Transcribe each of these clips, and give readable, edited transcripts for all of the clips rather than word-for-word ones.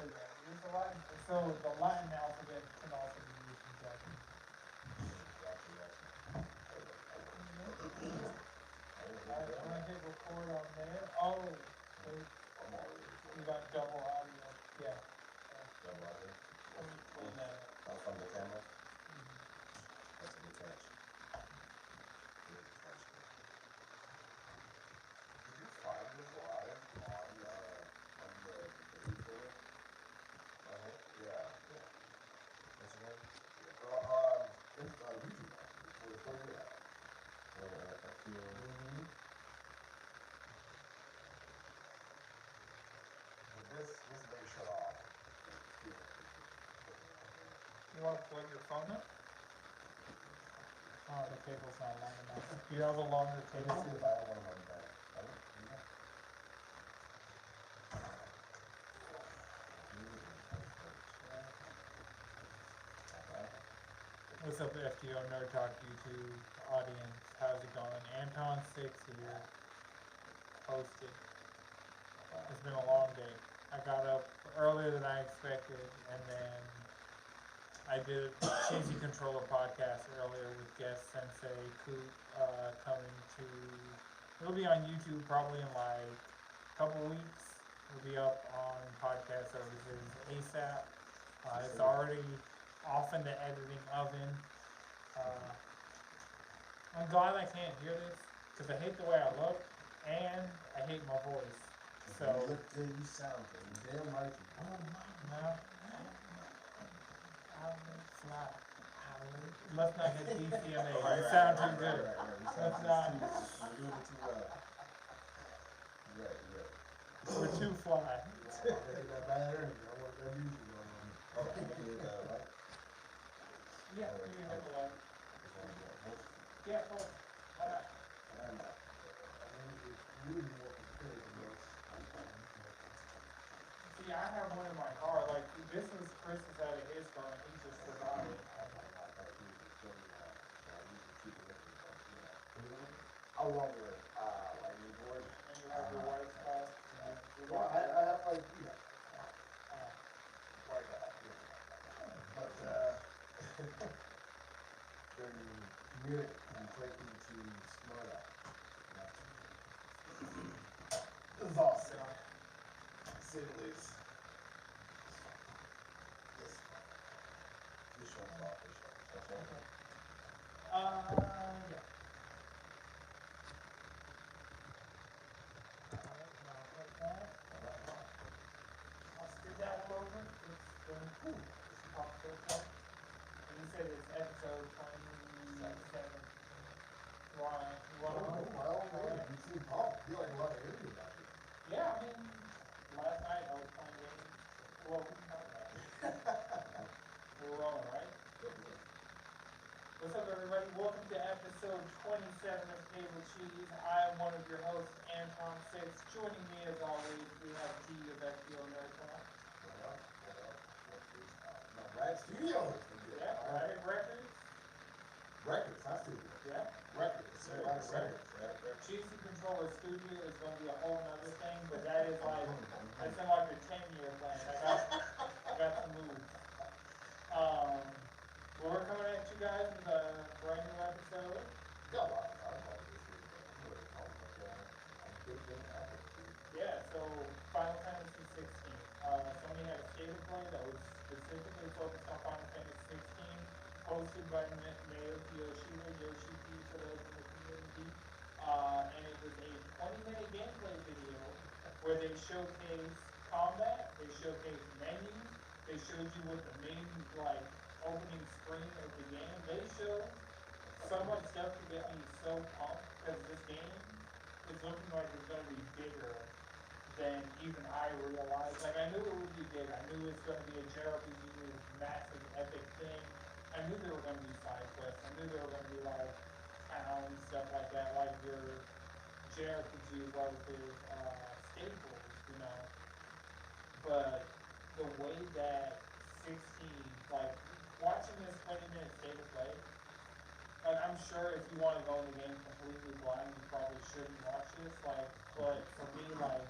yeah, use the Latin. So the Latin alphabet can also be used in Japanese. Alright, I'm gonna hit record on there. Oh, wait, you got double audio. Yeah. Double audio? Let me clean that up. Oh, from the camera? Mhm. That's a good catch. Good catch. Did you find this live on the page there? Right here? Yeah. Instagram? It's YouTube actually. Where you at? A few. Mm-hmm. But this may shut off. You wanna plug your phone up? Oh, the cable's not long enough. Do you have a longer Let me cable? see if I have one of them back. What's up, FTO Nerd Talk YouTube audience? How's it going? Anton 6 here, hosted. It's been a long day. I got up earlier than I expected, and then I did a Cheesy Controller podcast earlier with guest Sensei Coop coming to. It'll be on YouTube probably in like a couple weeks. It'll be up on podcast services ASAP. It's already off in the editing oven. I'm glad I can't hear this because I hate the way I look and I hate my voice. So You look good, you sound good, you damn right you. Oh my. no, it's not. Let's not get DCMA. You sound too good. Let's not. You're doing it too well. Right. We're too fly. Get that bad energy. I want that music going on. Oh, you need the light? Yeah, you can hit the light. Yeah, cool. Why not? I mean, it's really more prepared than this. See, I have one in my car. Like this was Chris's out of his car, and he just forgot it. How long your lightning board? And you have your white spot. Well, I have like, yeah, Uh, like that, but, during Munich, I'm taking to Smart Eye. This is awesome. Say the least. Yes. This one's off, this one. yeah. Alright, now put that. I'll stick that over. It's cool. It's a pop filter. And you said it's episode 27. Why? Well, you seem pumped. You like a lot of energy about you. Yeah, I mean, last night I was playing games. Well, we can talk about it. We're rolling, right? What's up, everybody? Welcome to episode 27 of Cable Cheese. I am one of your hosts, Anton 6. Joining me, as always, we have G of FTO Nerd Talk. No, Rad Studios. Yeah, Rabbit Records. Records, not studios. Yeah. Records. Records. Cheesy Controller Studio is going to be a whole nother thing, but that is like, that's in like a 10-year plan. I got some moves. Well, we're coming at you guys with a brand new episode. Got a lot to talk about this week, but I'm really pumped, but, I'm good to have it. Yeah, so Final Fantasy 16. Sony had a state of play that was specifically focused on Final Fantasy 16, hosted by Naoki Yoshida, Yoshi P for those in the community. And it was a 20-minute gameplay video where they showcased combat, they showcased menus, they showed you what the main, like, opening screen of the game. They showed so much stuff to get me so pumped, because this game is looking like it's going to be bigger than even I realized. Like, I knew it would be big. I knew it was going to be a JRPG, massive, epic thing. I knew there were going to be side quests. I knew there were going to be, like, towns, stuff like that, like your JRPG was with staples, you know. But the way that 16, like, watching this 20-minute state of play, like, I'm sure if you want to go in the game completely blind, you probably shouldn't watch this, like, but for me, like,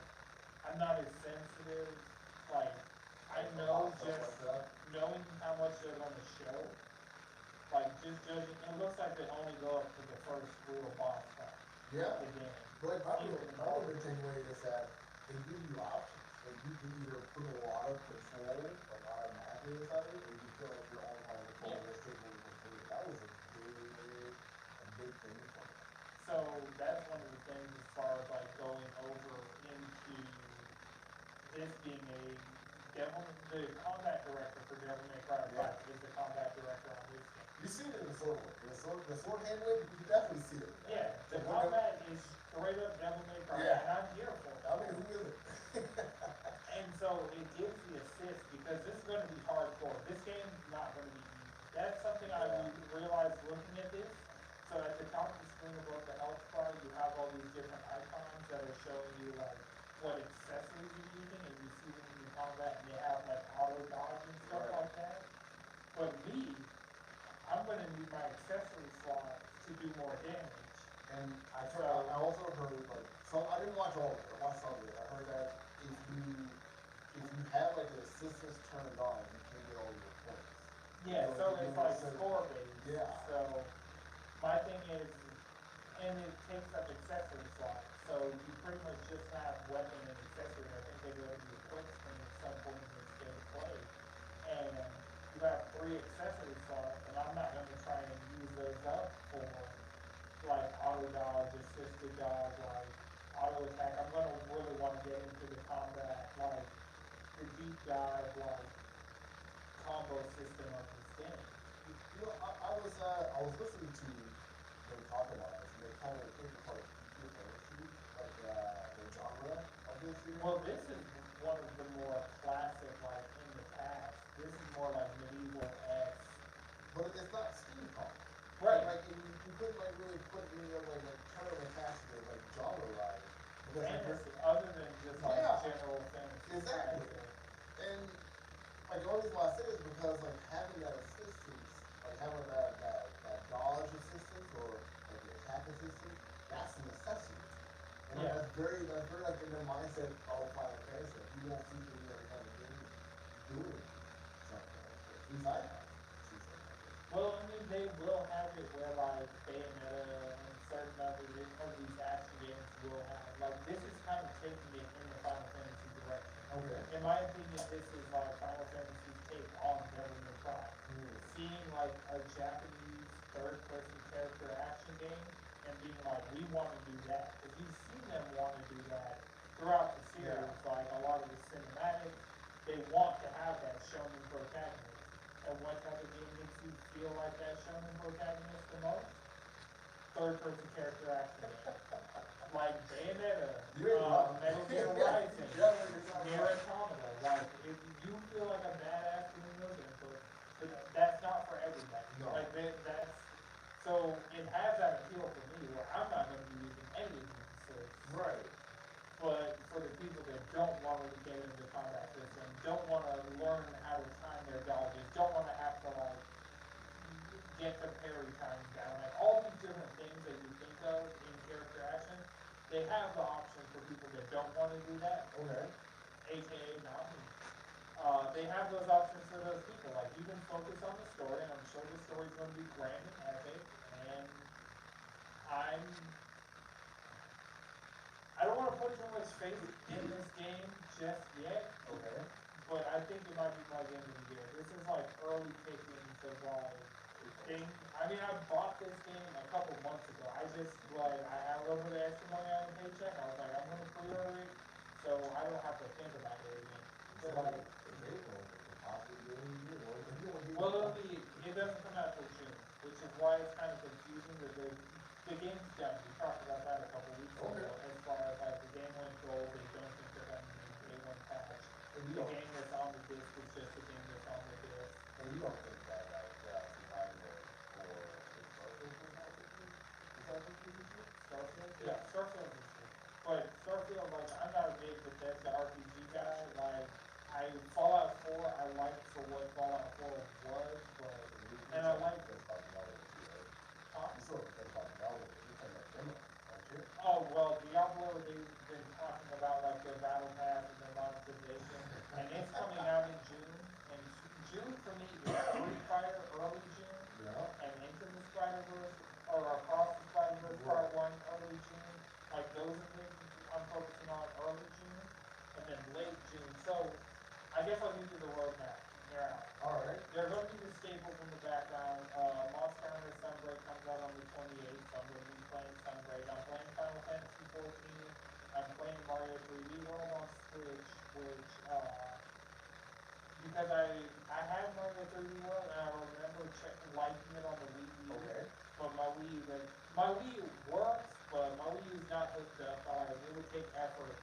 I'm not as sensitive, like, I Like, know stuff just like that. knowing how much they're gonna show, like just judging, it looks like they only go up to the first real boss fight Yeah, of the game. but Even my real big takeaway is that they give you options. Like you can either put a lot of control, like automatically inside of it, or you can feel like you're all on control, Yeah. just take over completely. That was a big thing for me. So that's one of the things as far as like going over into this being a the combat director for Devil May Cry 5 Yeah. is the combat director on this game. You see it in the sword work. The sword handling, you can definitely see it. Yeah, the Like, whenever- combat is straight up Devil May Cry, Yeah. and I'm here for it. I mean, who isn't? And so it gives the assist because this is gonna be hardcore. This game's not gonna be easy. That's something I Yeah. realized looking at this. So at the top of the screen above the health bar, you have all these different icons that are showing you like what accessories you're using, and you see them in combat, and they have like auto dodge and stuff Right. like that. But me, I'm gonna need my accessory slot to do more damage. And I also heard, like, so I didn't watch all of it, I watched some of it. I heard that if you have like the assistance turned on, you can get all your points. Yeah, So so if you it's do like a certain- score based. Yeah. So my thing is, and it takes up accessory slots, so you pretty much just have weapon and accessory. I think they're gonna do a quick screen at some point in this gameplay. And you have 3 accessory slots, and I'm not gonna try and use those up for like auto dodge, assisted dodge, like auto attack. I'm gonna really wanna get into the combat, like the deep dive, like combo system of this game. You know, I was listening to them talk about this, and they call it, I think they call it PTSD, like, the genre of this series. Well, this is one of the more classic, like in the past. This is more like medieval-esque. But it's not steampunk. Right. Like, you couldn't like really put any of like turn of attached to like genre wise. Because like, Fantasy, other than just like Yeah. general fantasy. Exactly. and like the only reason why I say this is because like having that assistance, like having that dodge assistance or like the attack assistance, that's a necessity. And like, Yeah. that's very like in the mindset of Final Fantasy. Like, you won't see any other kind of game doing something like this. At least I have seen something like this. Well, I mean, they will have it where like Bayonetta and certain other of these action games will have, like, this is kind of taking it in the Final Fantasy direction. Okay. In my opinion, this is like Final Fantasy's take on Devil May Cry. Seeing like a Japanese third-person character action game and being like, we want to do that. Because you've seen them want to do that throughout the series, Yeah. like a lot of the cinematics, they want to have that shonen protagonist. And what type of game makes you feel like that shonen protagonist the most? Third-person character action game. Like Bayonetta, You ain't wrong. Metal Gear Yeah, Rising, yeah, you're not Nier wrong. Automata. Like, if you feel like a badass doing those inputs, but that's not for everybody. No. Like, that's, so it has that appeal for me, where I'm not gonna be using any of these assists. Right. But for the people that don't wanna get into the combat system, don't wanna learn how to time their dodges, don't wanna have to like, get the parry times down, like all these different things that you think of in character action, they have the option for people that don't wanna do that, Okay. AKA not me. They have those options for those people, like you can focus on the story, and I'm sure the story's gonna be grand and epic, and I don't wanna put too much faith in this game just yet, Okay. but I think it might be my game of the year. This is like early pickings of like things. I mean, I bought this game a couple months ago. I just like I had a little bit of extra money on the paycheck. I was like, I'm gonna pre-order it, so I don't have to think about it again. So like, okay, well, the possibly game of the year, or if you want to give Well, it- it doesn't come out till June, which is why it's kind of confusing that the game's done. We talked about that a couple weeks ago. Okay. As far as like the game went gold, they don't think they're gonna need day one patch. And you The don't, game that's on the disc is just the game that's on the disc. and you don't think that that's viable for a Starfield for that this year? Is that what you think? Starfield? Yeah, Starfield is good. But Starfield, like, I'm not a big Bethesda RPG guy, like, Fallout 4, I liked for what Fallout 4 was, but, and I like, You sort of think about Diablo, you're playing that demo, aren't you? oh, well, Diablo, they've been talking about, like, their battle pass and their monetization, and it's coming out in I'm playing Mario 3D World on Switch, which, because I had Mario 3D World and I remember liking it on the Wii U. Okay. But my Wii U works, but my Wii U's not hooked up. It would take effort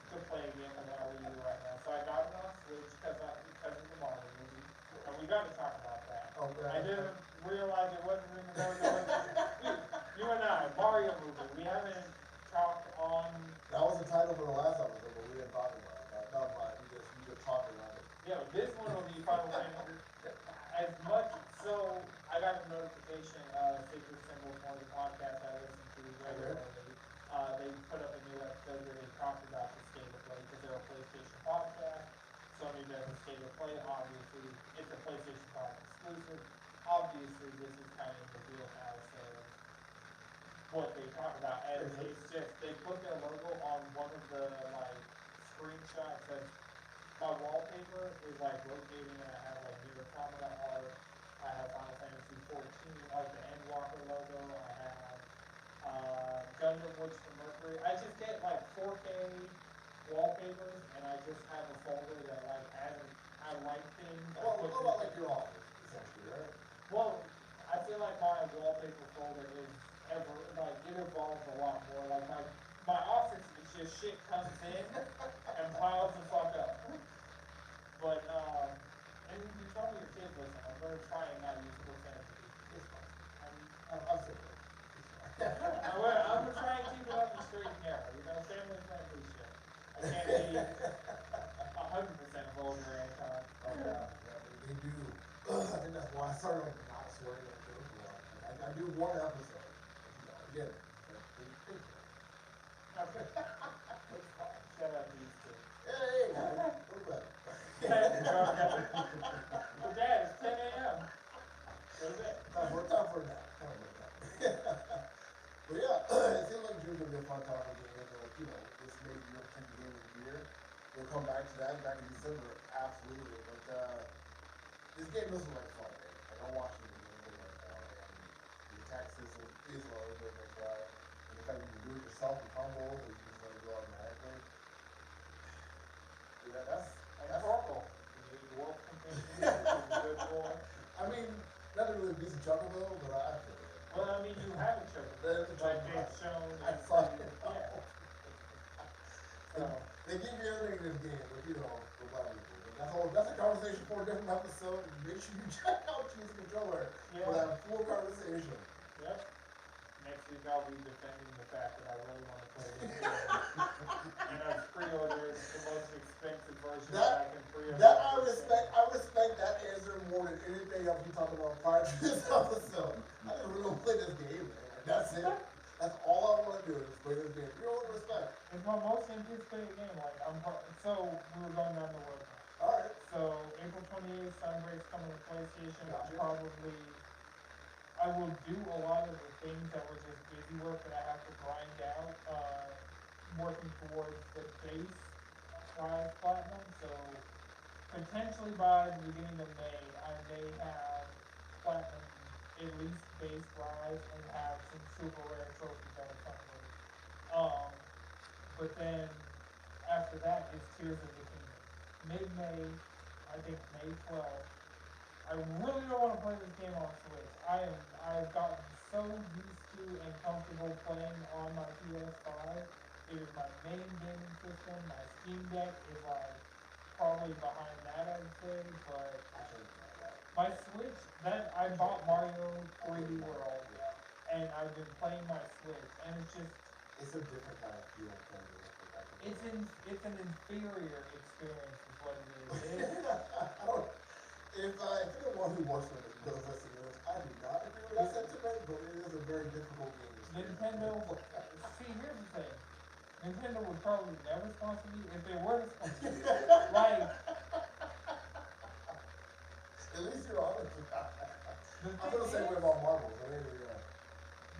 to play a game on my Wii U right now. So I got it on Switch because of the Mario movie. And we got to talk about that. Okay. I didn't realize it wasn't in the notes. You and I, Mario movie. We haven't talked on. That was the title for the last episode, but we didn't talk about it. That was fine. You just talked around it. This one will be Final Fantasy. As much, so I got a notification, Sacred Symbol for the podcast I listen to regularly. They put up a new episode where they talked about the state of play, because they're a PlayStation podcast. Sony does a state of play, obviously, it's a PlayStation 5 exclusive. Obviously, this is kind of the wheelhouse of what they talk about, and it's just, they put their logo on one of the, like, screenshots of my wallpaper is like rotating, and I have like Nier Automata art, I have Final Fantasy 14, like the Endwalker logo, I have, Gundam Witch from Mercury. I just get like 4K wallpapers, and I just have a folder that like has, I like things. Well, what about like your office, essentially, right? Well, I feel like my wallpaper folder is it evolves a lot more. Like my office is just shit comes in and piles the fuck up. But and you tell me your kids listen. I'm gonna try and not use profanity. It's fine. I'm sick of it. It's fine. I'm gonna try and keep it on the straight and narrow. Family friendly shit. I can't be 100% vulgar anytime. Oh, yeah, they do. I think that's why I started like not swearing at them. I do one episode. Again, they Okay. it's fine. Shout out to these two. Hey, what's that? Well, Dad, it's 10 a.m. Go to bed. Time for a nap. But yeah, it seems like June's gonna be a fun time for games. Like, this may be your 10th game of the year. We'll come back to that back in December, absolutely. But this game doesn't look like fun, man. Like, I'm watching the game look like fun, and the attack system is low, but and the fact that you can do it yourself with combos, and you just let it go automatically. Yeah, that's horrible. The wolf continues. He's a good boy. I mean, not a really decent chuckle though, but I feel it. Well, I mean, you have a choker. That's a Like chuckle. they've shown. I saw it. Yeah. So, They give you everything in this game, but we're glad we do. That's a conversation for a different episode. Make sure you check out Choose Controller for yeah. that full conversation. Yep. Next week I'll be defending the fact that I really want to play this game. And I've pre-ordered the most expensive version that I can pre-order. I respect that answer more than anything else we talked about prior to this episode. I just really want to play this game, man. That's it. That's all I want to do is play this game. Real respect. It's my most anticipated game. Like so we were going down the road. Alright. So April 28th, Sunbreak's coming to PlayStation. Gotcha. I will do a lot of the things that were just busy work that I have to grind out, working towards the base Rise Platinum. So potentially by the beginning of May, I may have Platinum at least base Rise and have some super rare trophies that are coming with it. But then after that, it's Tears of the Kingdom. Mid-May, I think May 12th. I really don't want to play this game on Switch. I've gotten so used to and comfortable playing on my PS5. It is my main gaming system. My Steam Deck is like probably behind that, I'd say. But my Switch, I bought Mario 3D World, and I've been playing my Switch, and It's a different kind of feel playing it. it's an inferior experience, is what it is. If you're the one who works for those listeners, I do not agree with that sentiment, but it is a very difficult game. Nintendo, see, here's the thing. Nintendo would probably never sponsor me if they were to sponsor me. Like, at least you're honest. I'm gonna say way about Marvel, but anyway,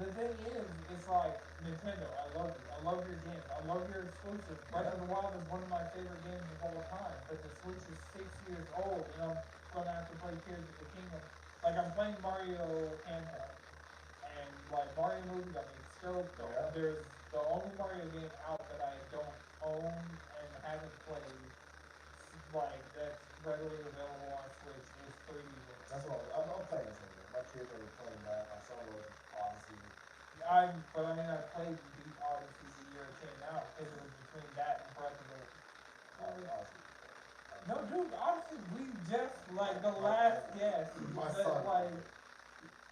the thing is, it's like, Nintendo, I love you. I love your games. I love your exclusives. Breath of the Wild is one of my favorite games of all time, but the Switch is 6 years old, and I'm gonna have to play Tears of the Kingdom. Like, I'm playing Mario handheld, and like Mario movies. I mean, still, Yeah. there's the only Mario game out that I don't own and haven't played, like, that's readily available on Switch is 3D World. That's what I'm playing this one. My kids are playing that. My son was Odyssey. But I mean, I played the Odyssey the year it came out, because it was between that and Breath of the Odyssey. No, dude, Odyssey, we just, like, the last guess, My that, son. like,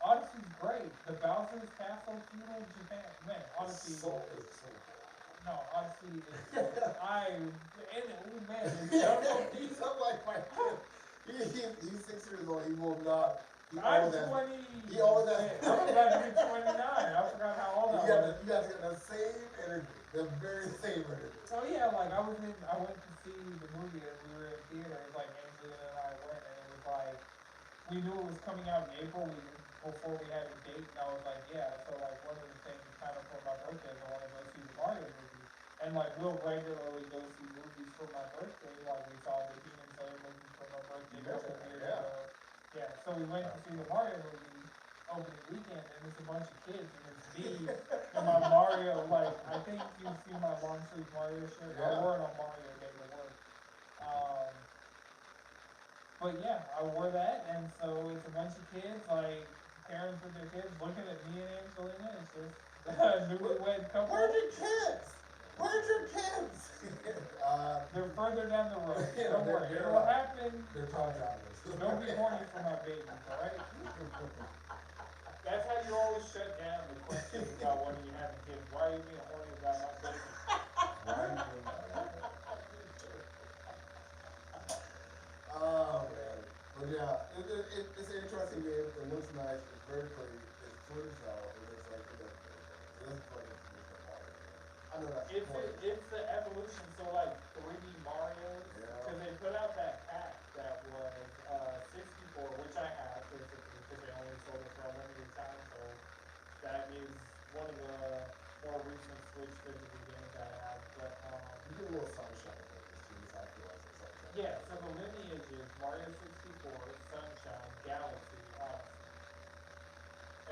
Odyssey's great. The Bowser's Castle, feudal Japan. Man, Odyssey. So is so No, Odyssey is. Oh man, the jungle. He's unlike my kid. He's 6 years old. He will not. I'm always has- 20. He always has. I'm about to be 29. I forgot how old I was. You guys get the same energy. The very same energy. So yeah, like I went to see the movie and we were in theaters, like Angelina and I went, and it was like, we knew it was coming out in April, before we had a date, and I was like, yeah, so like one of the things kind of for my birthday is I wanna go see the Mario movie. And like we'll regularly go see movies for my birthday, like we saw the Demon Slayer movie for my birthday You a couple mentioned that, years yeah. ago. Yeah, so we went to see the Mario movie opening weekend, and it's a bunch of kids, and it's me and my Mario, like, I think you've seen my long sleeve Mario shirt, I Yeah. wore it on Mario Day to work. But yeah, I wore that, and so it's a bunch of kids, like, parents with their kids, looking at me and Angelina, it's just a newlywed couple. Where's your kids? Where's your kids? They're further down the road, Yeah, don't worry, they're, it'll happen, They're tongue drivers. don't be horny for my babies, alright? That's how you always shut down the question about when you having kids, why are you being horny about my baby? Why are you doing that? Oh man, but yeah, it's an interesting game. It looks nice. It's very pretty. It's footage out. It looks like it looks like it's a Mario game. I know that's the point. It's the evolution, so like 3D Mario's, Yeah. cause they put out that pack that was, 64, which I have, basically, cause they only sold it for a limited time, so that is one of the more recent Switch physical games I have, but, You get a little sunshine with this too, so I feel like it's sunshine. yeah, so the lineage is Mario 64, Sunshine, Galaxy, Odyssey.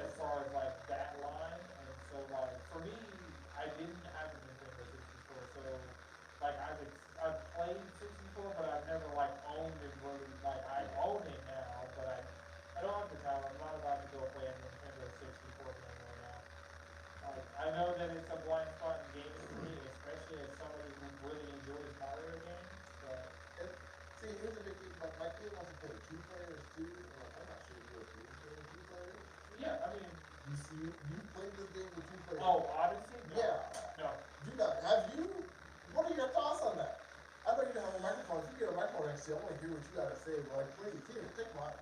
As far as like that line, and so like, for me, I didn't have a Nintendo 64, so like I've played 64, but I've never like owned it really, like I own it now, but I don't have the time, I'm not about to go play a Nintendo 64 game right now. Like, I know that it's a blind spot in gaming for me, especially as somebody who really enjoys Mario games, but. See, here's the big thing. My kid wants to play 2 players too. I'm not sure you're a 2 players. Yeah, I mean, You played this game with 2 players. oh, Odyssey? No. Yeah. No. Do not. Have you? What are your thoughts on that? I know you don't have a microphone. If you get a microphone next to you, I want to hear what you got to say. But like, please, here, take mine.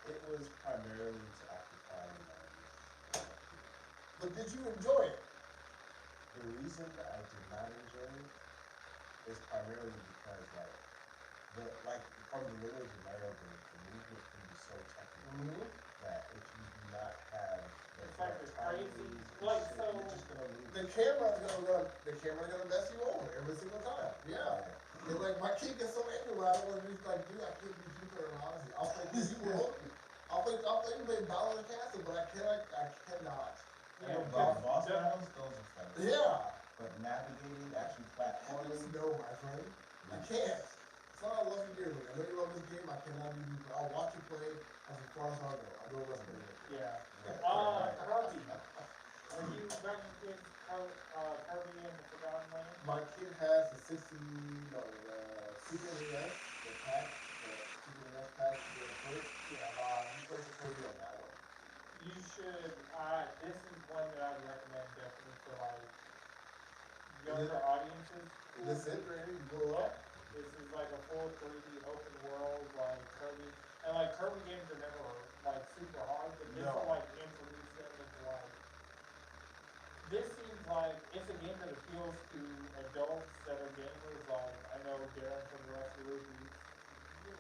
It was primarily to occupy my mind. But did you enjoy it? The reason that I did not enjoy it is primarily because like from the lineage of Mario games, the movement can be so technical that if you do not have the It's like correct the crazy- timings and like, shit, so- you're just gonna lose. The camera's gonna mess you over every single time. Yeah. And like my kid gets so angry when I don't want to do like, dude, I can't do 2 player Odyssey. I'll play this, you will hook me. I'll play Ballad of the Castle, but I cannot. Yeah, The cause boss the- battles, those are fun. Yeah. But navigating, actually I platforming, just know, my friend. I can't. It's not I love you dearly. I know you love this game. I cannot do you. I'll watch you play as far as I'll go. I'll go rest of it. Yeah. Yeah. Kirby. Are you letting your kids Kirby in the Forgotten Land? My kid has the Super NES, the pack, the Super NES pack, the first. Yeah. He plays the Kirby on that one. You should, this is one that I would recommend definitely for like younger audiences. This it right here, you blow Yeah. up. This is like a full 3D open world, like Kirby, and like Kirby games are never like super hard, but this No. will like introduce them into like, this seems like, it's a game that appeals to adults that are gamers, like, I know Darren from the Rest of the Loop,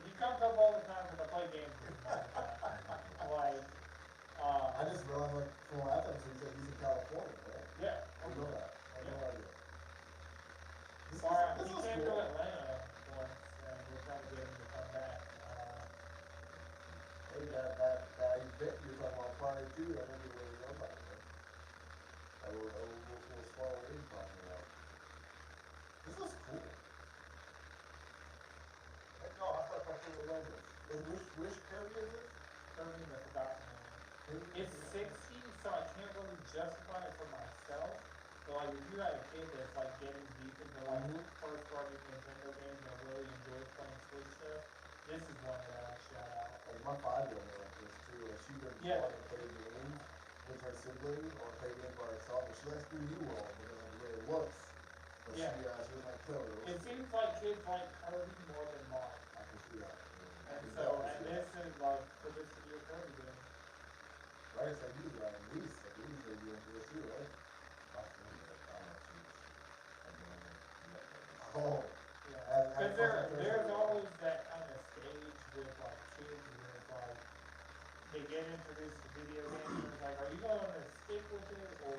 he comes up all the time when I play games with him all the time. Like, I just realized, like, from what I thought, so he said he's in California, right? yeah. I didn't know that. I had no idea. This Alright, is he came cool. to Atlanta once, and we're trying to get him to come back. Hey, that event you were talking about project too, I think it was done by then. That little small range project out. This is cool. Like, no, I thought my favorite language. Which Kirby is this? Kirby in the Forgotten Land. Kirby? It's 60, so I can't really justify it for myself. But like, if you had a kid that's like getting deep into like first party Nintendo games and really enjoys playing Switch stuff, this is one that I would shout out. Like my 5-year-old like this too. Like she doesn't Yeah. want to play games with her siblings or play games by herself. And she likes 3D World because of the way it looks. But Yeah. she was like killer. It seems like kids like Kirby more than Mario. I can see that. And so, and this is like, for this to be a Kirby game. Right, it's like you got at least they do into this too, right? Oh, Yeah, cause there's always that kind of stage with like kids where it's like, they get introduced to video games and it's like, are you gonna stick with it or?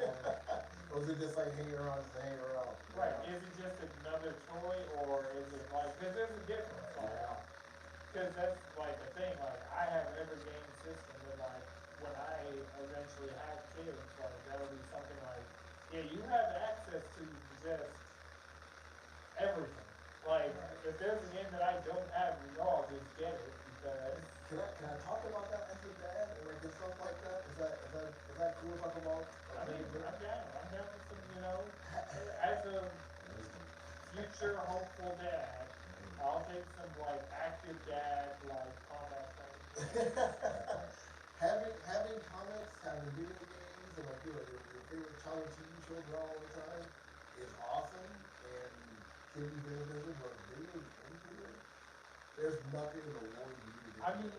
or is it just like hanging around just to hang around? Right, is it just another toy or is it like, cause there's a difference, like, Yeah. cause that's like the thing, like, I have every game system and like, when I eventually have kids, like, that'll be something like, yeah, you have access to just everything. Like, if there's a game that I don't have, you all just get it because. Can I talk about that as a dad and like and stuff like that? Is that cool to talk about? I mean, I'm down with some, you know, as a future hopeful dad, I'll take some like active dad, like combat things. having comics, having video games, and like your favorite childhood TV shows all the time is awesome and can be beneficial, but video game here, there's nothing in the world you can do. I mean,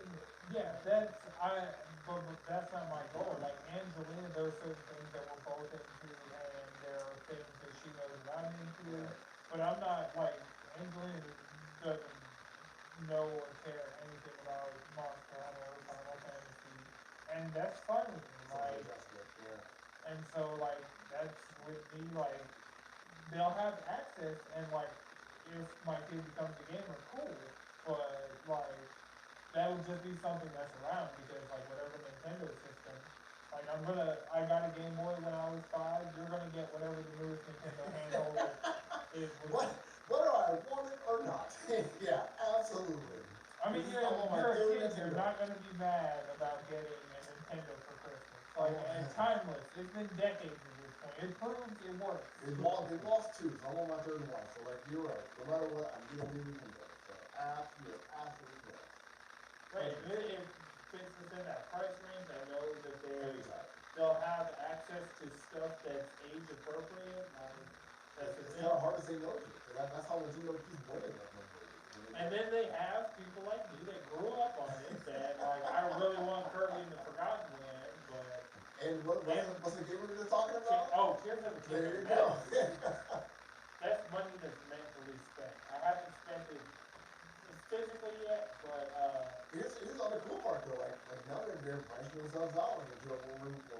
yeah, but that's not my goal. Like Angelina, there are certain things that we're both into, and there are things that she knows that I'm into. But I'm not like Angelina doesn't know or care anything about Monster Hunter or Final Fantasy, and that's fun with me. Like, and so like that's with me. Like they'll have access, and like if my kid becomes a gamer, cool. But like that would just be something that's around because like whatever Nintendo system, like I got a Game Boy when I was 5, you're gonna get whatever the newest Nintendo handheld is. Whether I want it or not. Yeah, absolutely. I mean, you're a kid, you're not gonna be mad about getting a Nintendo for Christmas. Like, and it's timeless, it's been decades at this point, it proves it works. They lost 2, so I'm on my 3rd one, so like, you're right, no matter what, I'm getting a Nintendo, so absolutely right. Right, if it fits within that price range, I know that they'll have access to stuff that's age appropriate, that's the It's thing. kind of hard to say no to, because that's how Nintendo keeps winning that number. And then they have people like me that grew up on it, that like, I really want Kirby in the Forgotten Land, but. And what's the game we were talking about? Oh, Tears of the There Kingdom. you go. That's money that's meant to be spent. I haven't spent it physically yet, but, Here's the other cool part though, like now they're branching themselves out, like into what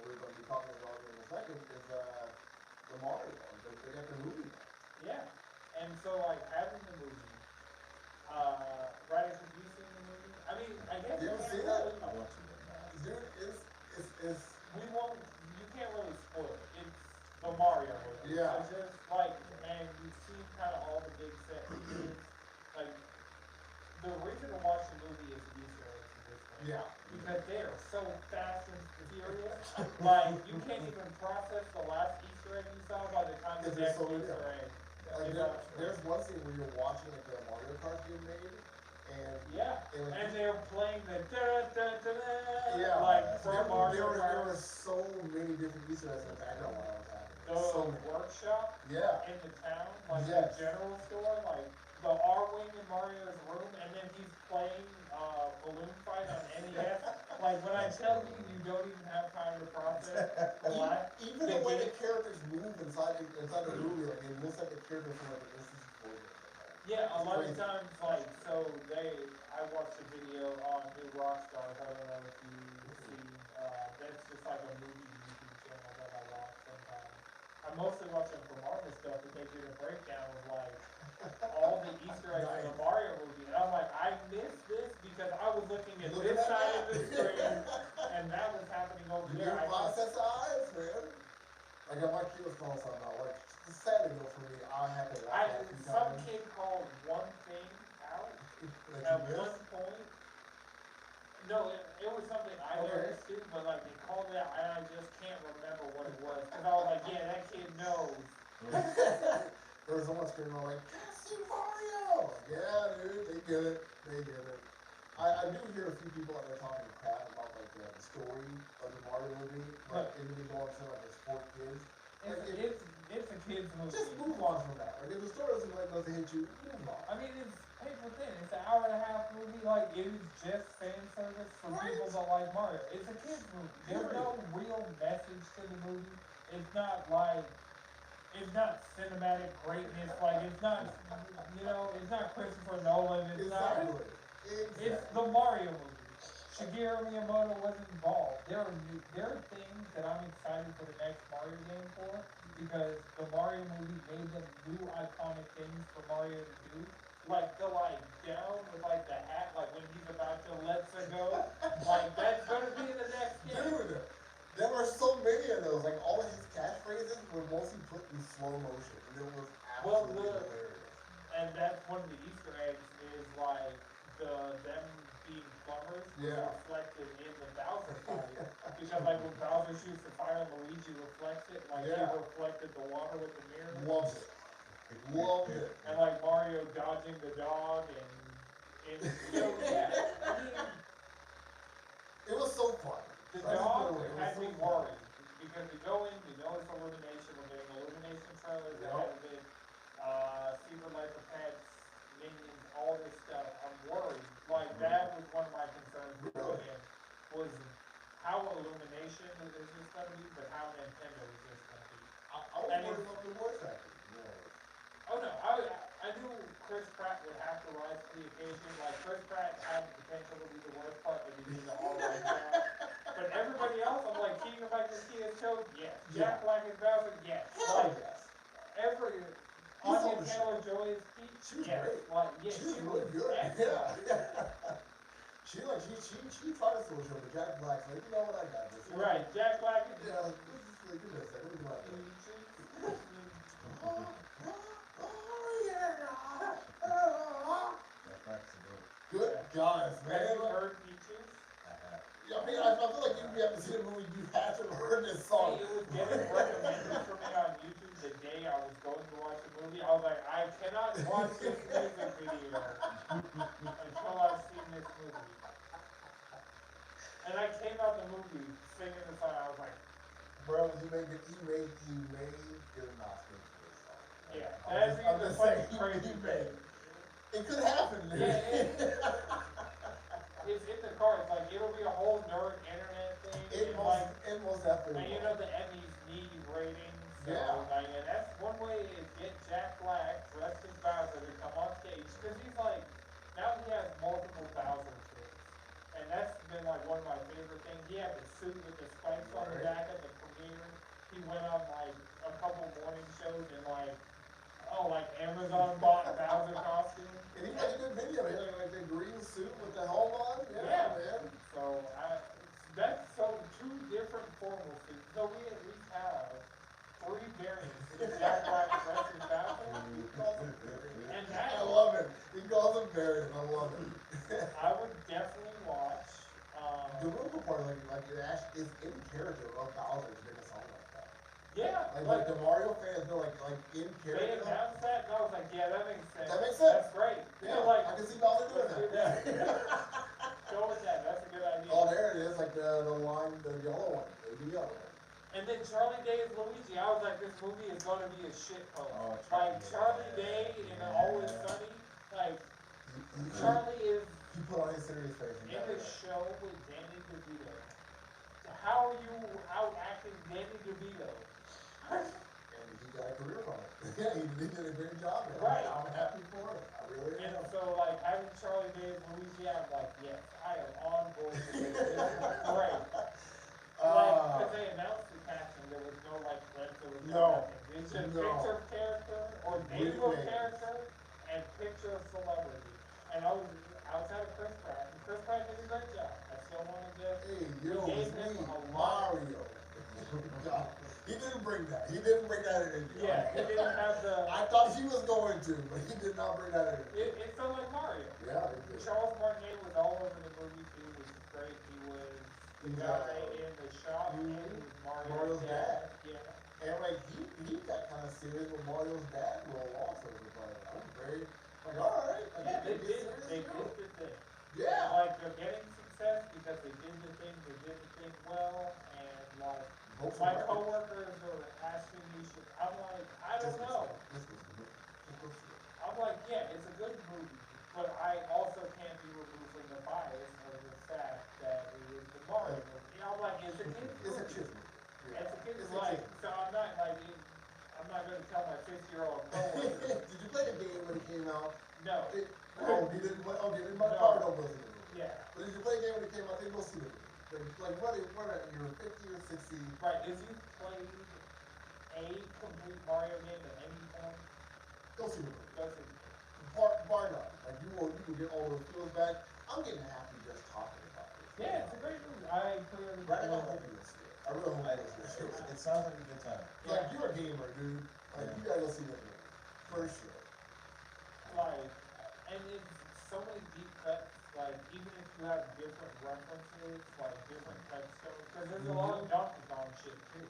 we're going to be talking about in a second, is the Mario, they got the movie now. yeah. And so like having the movie, right, have you seen the movie? I mean, I guess. You haven't seen that? I want to, but not. Dude, We won't, you can't really spoil it. It's the Mario movie. Yeah. So just like, and you've seen kind of all the big set pieces. Like, the reason to watch the movie is the Easter eggs in this one. yeah. Because they are so fast and furious. Like, you can't even process the last Easter egg you saw by the time the Because next there's so many Easter of them. egg. Like is up. there's one scene where you're watching like the Mario Kart being made, and Yeah, it was- and they're playing the da-da-da-da-da, yeah, like there from Mario were Kart. so many different Easter eggs in the background while I was happening. The So many. workshop Yeah. in the town, like Yes. the general store, like the R-Wing in Mario's room, and then he's playing Balloon Fight on NES. Like when I tell you, you don't even have time to process the last. Even the way the characters move inside the movie, like it looks like the characters from like an instance before. Yeah, a lot of Crazy. times, like, so I watched a video on New Rockstars, I don't know if you've seen, that's just like a movie YouTube channel that I watch sometimes. I'm mostly watching for Marvel stuff, but they did a breakdown of like, all the Easter eggs in the Nice. Mario movie, and I'm like, I missed this because I was looking at Looking this at side of that. the screen, and that was happening over Like if my kid was throwing something out, like the Saturday though for me, I had to watch that a few Some times. kid called one thing out Like at you one missed. point. No, it was something I Okay. noticed too, but like they called it out and I just can't remember what it was. Cause I was like, yeah, that kid knows. There was someone screaming out like, "Can't see Mario!" Like, yeah, dude, they get it. They get it. I do hear a few people out there talking crap about like the story of the Mario movie, like individual and like it's for kids. Like, It's a kid's movie. just move on from that. Like if the story doesn't like doesn't hit you, move on. I mean, here's the thing, it's an hour and a half movie, like, it is just fan service for Right. people that like Mario. It's a kid's movie. There's no real message to the movie. It's not like, it's not cinematic greatness, like, it's not, it's not Christopher Nolan, it's Exactly. it's the Mario movie. Shigeru Miyamoto was involved. There are things that I'm excited for the next Mario game for, because the Mario movie made them new iconic things for Mario to do. Like the down with the hat, like when he's about to let's go. Like that's gonna be in the next game. Dude, there were so many of those. Like all of his catchphrases were mostly put in slow motion, and it was absolutely hilarious. And that's one of the Easter eggs is like them being plumbers was Yeah. reflected in the Bowser fight. Because like when Bowser shoots the fire, Luigi reflects it, like Yeah. he reflected the water with the mirror. Loved it. Loved it. And like Mario dodging the dog and yeah. I mean It was so fun. the I just dog put it away. It was had so me fun. worried. Because we go in, we know it's Illumination, we're getting Illumination trailers Yep. ahead of it, Secret Life of Pets, Minions, all this stuff. I'm worried. Like that was one of my concerns going in, was how Illumination is this gonna be, but how Nintendo is this gonna be. I was And worried it's- about the voice acting. Oh no, I knew Chris Pratt would have to rise to the occasion. Like Chris Pratt had the potential to be the worst part, but he did it all right now. But everybody else, I'm like Keegan Michael Key as Toad, yes. Jack Black as Bowser, yes. Hell Like yes. every on Anya the Taylor-Joy as Peach, She was yes. great. Like yeah, She was really good. excellent. Yeah. She tried to switch over. Jack Black's like, you know what, I got this. Right, Jack Black is Yeah, like, give me a second, let me do my thing. Good gosh, Have man. you heard Peaches? I mean, I feel like if you haven't seen the movie, you have to heard this song. See, it was getting recommended for me on YouTube the day I was going to watch the movie. I was like, I cannot watch this music video until I've seen this movie. And I came out the movie singing the song. I was like, Bro, he made it an Oscar for this song. yeah, I'm that'd be just the saying, fucking crazy he thing. made it. It could happen, dude. It's in the cards. Like it'll be a whole nerd internet thing. It most definitely. And you know the Emmys need ratings. So, Yeah. like, and that's one way is get Jack Black dressed as Bowser to come on stage because he's like now he has multiple Bowser tricks, and that's been like one of my favorite things. He had the suit with the spikes on the back at the premiere. He went on like a couple morning shows and like Amazon bought Bowser costume. And he made a good video. He had like the green suit with the helmet on. Yeah, man. So that's two different formal suits. So we at least have 3 variants of Jack Black versus Bowser. And that I love it. He calls him variant. I love it. I would definitely watch. The real cool part, like it actually is in character of Bowser to make a song like that. Yeah, Like the Mario fans are like in they character. announced that, and I was like, yeah, that makes sense. That makes sense. That's great. Yeah, They're like, I can see Bowser doing let's do that. go with that. That's a good idea. Oh, there it is, like the line, the yellow one, the yellow one. And then Charlie Day as Luigi, I was like, this movie is gonna be a shit post. Oh, Like Charlie Day in Always Sunny, like Charlie is He put on his serious face. in a show with Danny DeVito. How are you out acting Danny DeVito? And he got a career from it. Yeah, he did a great job. Man. Right. I'm happy for it. I really And am. so like having Charlie Day as Luigi, I'm like, yes, I am on board with this. This is great. Cause they announced the casting, there was no like clips, there was No. nothing. It's just No. picture of character or name Real of names. character and picture of celebrity. And I was outside of Chris Pratt, and Chris Pratt did a great job. I still wanted to. Hey, yo, gave it's him me, a lot. Mario. God, he didn't bring that. He didn't bring that in India. Yeah, he didn't have the. I thought he was going to, but he did not bring that in. It felt like Mario. Yeah, it did. Charles Martinet was all over the movie too, which is great. He was the guy in the shop, and he was Mario's dad. Yeah. And like he got kind of serious with Mario's dad role also. It was like, I'm very like, all right, like, Yeah, they get did serious too. the thing. Yeah. Like they're getting success because they did the thing well, and like Vote for my Martin. coworkers are asking me, I'm like, I don't know. I'm like, yeah, it's a good movie, but I also can't be removed from the bias of the fact that it is the Mario movie. You know, I'm like, it's a kid's It's a movie. kid's movie. It's a kid's It's a like, kid's so I'm not like, I'm not gonna tell my 50-year-old coworker. Did you play the game when it came out? No. You didn't play. Okay, then my No. probably don't go see the movie. Yeah. But did you play the game when it came out? Then go see the movie. Like whether you're 50 or 60. Right, if you played a complete Mario game at any point, Go see the movie. go see it. Bar none. Like you will get all those feels back. I'm getting happy just talking about this. Yeah, it's a great movie. I clearly. Right, I hope you go see it. I really hope you go see it. It sounds like a good time. Like you're a gamer, dude. Like you gotta go see that movie for sure. Like, and it's so many deep cuts, like, even if you have different references, like, different touchstones, because there's a lot of Donkey Kong shit, too.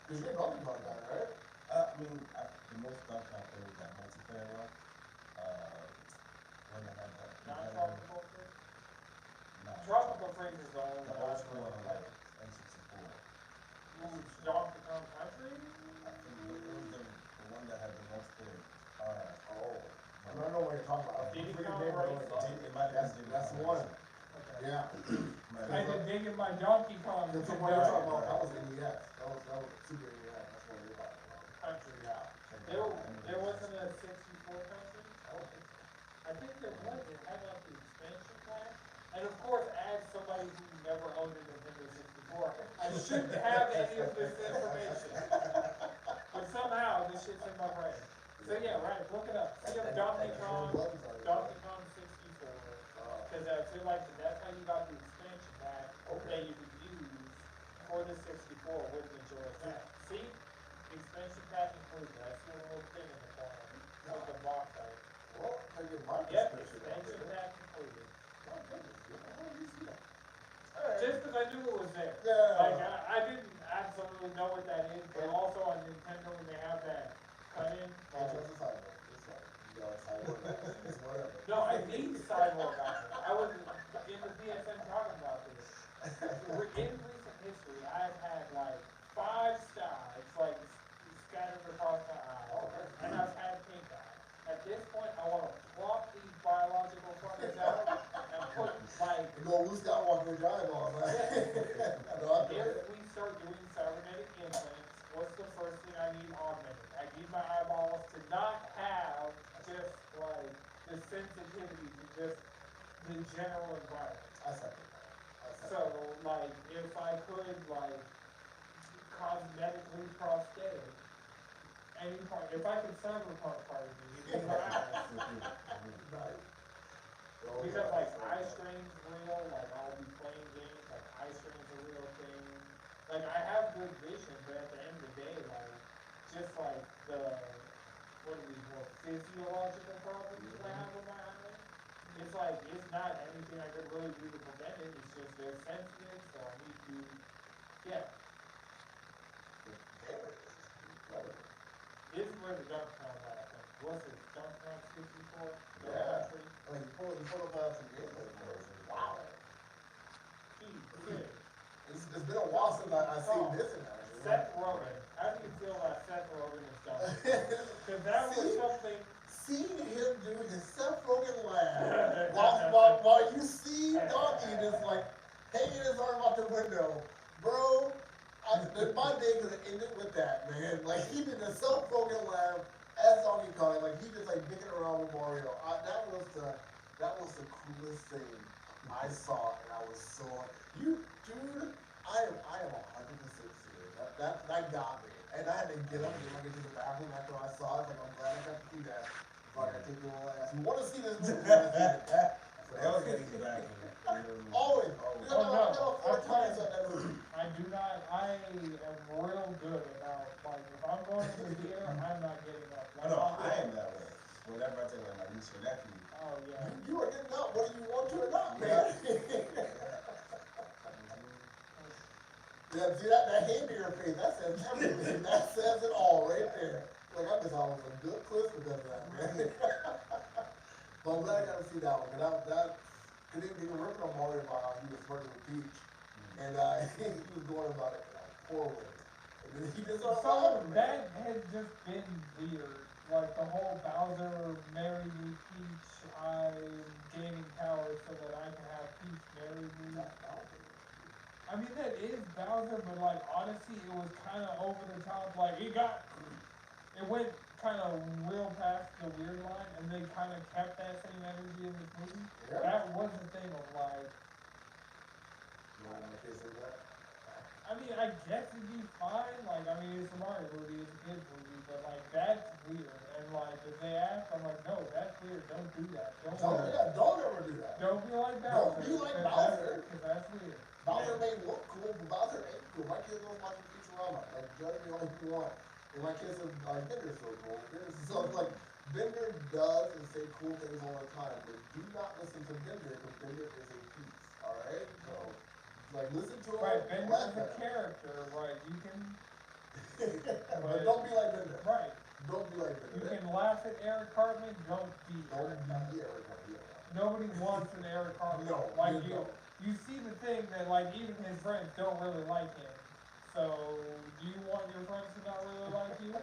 Cause you're talking about that, right? I mean, the most Donkey Kong played was that multiplayer one. When they had that. Non-tropical fruit? No. Tropical fruit is the only The one old I've school really one, played. like N64. Ooh, Donkey Kong Country? I think it was the one that had the multiplayer. Oh. I don't know what you're talking about. Diddy Freaking Kong game, Racing? It might have been That's the one. Okay. Yeah. I've been digging my Donkey Kong. That's the one you're talking about. That was NES. That was Super NES. That's what you're talking about. Country. Yeah. There wasn't a 64 country? I don't think so. I think there was, it had like the expansion pack. And of course, as somebody who never owned a Nintendo 64, I shouldn't have any of this information. But somehow, this shit's in my brain. So yeah, right, look it up. See if Donkey Kong 64. Cause I feel like that's how you got the expansion pack that you could use for the 64 with Majora's Mask. See? Expansion pack included. I see a little thing in the corner of the box art. Well, I get my Yep, description out expansion there. pack included. My goodness, how did you see that? Alright. Just because I knew it was there. Yeah. Like, I didn't absolutely know what that is, but also on Nintendo, when they have that cut-in. I'll trust the sideboard. It's right. You got a sideboard. It's whatever. No, I need Cyborg on it. I was in the PSN talking about this. In recent history, I've had like 5 stars, like scattered across my eyes, and I've had pink eye. At this point, I want to plop these biological fuckers out and put like. You go Luke Skywalker with your eyeballs, right? I know I feel it. If we start doing cybernetic implants, what's the first thing I need augmented? I need my eyeballs to not have just like the sensitivity to just the general environment. I second that. So like if I could like cosmetically prosthetic any part, if I could cyberpunk part of me, it'd be my eyes. Right. Because like eye strain's real, like I'll be playing games, like eye strain's a real thing. Like I have good vision, but at the end of the day, like just like the what are these more physiological problems I have with my eyes, it's like it's not anything I could really do to prevent it. It's just they're sensitive, so I need to This is where the dunk comes out, I think. What's it, Dunk Tank 64? Yeah. Like you pull up some gameplay for us. Wow. It's been a while since I seen this in action. Seth Rogen. How do you feel about Seth Rogen as Donkey? Because that was something. Seeing him do his Seth Rogen laugh while you see Donkey just like hanging his arm out the window, bro. My day could have ended with that, man. Like he did a Seth Rogen laugh as Donkey Kong, like he just like dicking around with Mario. That was the coolest thing I saw, and I was so dude. I am 100% serious. That got me, and I had to get up and get to the bathroom after I saw it. Like I'm glad I got to do that. So I got to take the little ass. You want to see this movie? That was getting back. Always. Oh, no. I got 4 times on that movie. I I do not, I am real good about, like, if I'm going to the theater, I'm not getting up. I know, I am that way. Whenever I take like my niece or nephew, Oh, yeah. You are getting up, whether you want to or not, man. Yeah, see that hate in your face, that says everything, that says it all right there. Like, I just always a good clip for that, man. But I'm glad I got to see that one, cause cause they were ripping on Mario about how he was flirting with Peach, and, he was going about it in a poor way. And then he just started So, laughing, man. that has just been weird. Like, the whole Bowser, marry me, Peach, I'm gaining power so that I can have Peach marry me. I mean, that is Bowser, but like, honestly, it was kinda over the top, like, it went kinda real past the weird line, and they kinda kept that same energy in this movie. Yeah. That was the thing of like, You know, my kids say that? I mean, I guess it'd be fine, like, I mean, it's a Mario movie, it's a kid's movie, but like, that's weird, and like, if they ask, I'm like, no, that's weird, don't do that, don't Don't ever do that. don't be like Don't Bowser. be like 'cause Bowser. Cause that's weird. Bowser may look cool, but Bowser ain't cool. My kids don't watch Futurama. Like, judge me all you want. And my kids are like, Bender's so cool. So, like, Bender does and say cool things all the time, but do not listen to Bender because Bender is a piece, alright? So, like, listen to him. Right, Bender laugh is a at him. character, right, you can, But don't be like Bender. right, Don't be like you Bender. can laugh at Eric Cartman, don't be Don't Eric be Cartman. Eric Cartman. Nobody wants an Eric Cartman. No, Like you don't. you see the thing that like even his friends don't really like him. So do you want your friends to not really like you?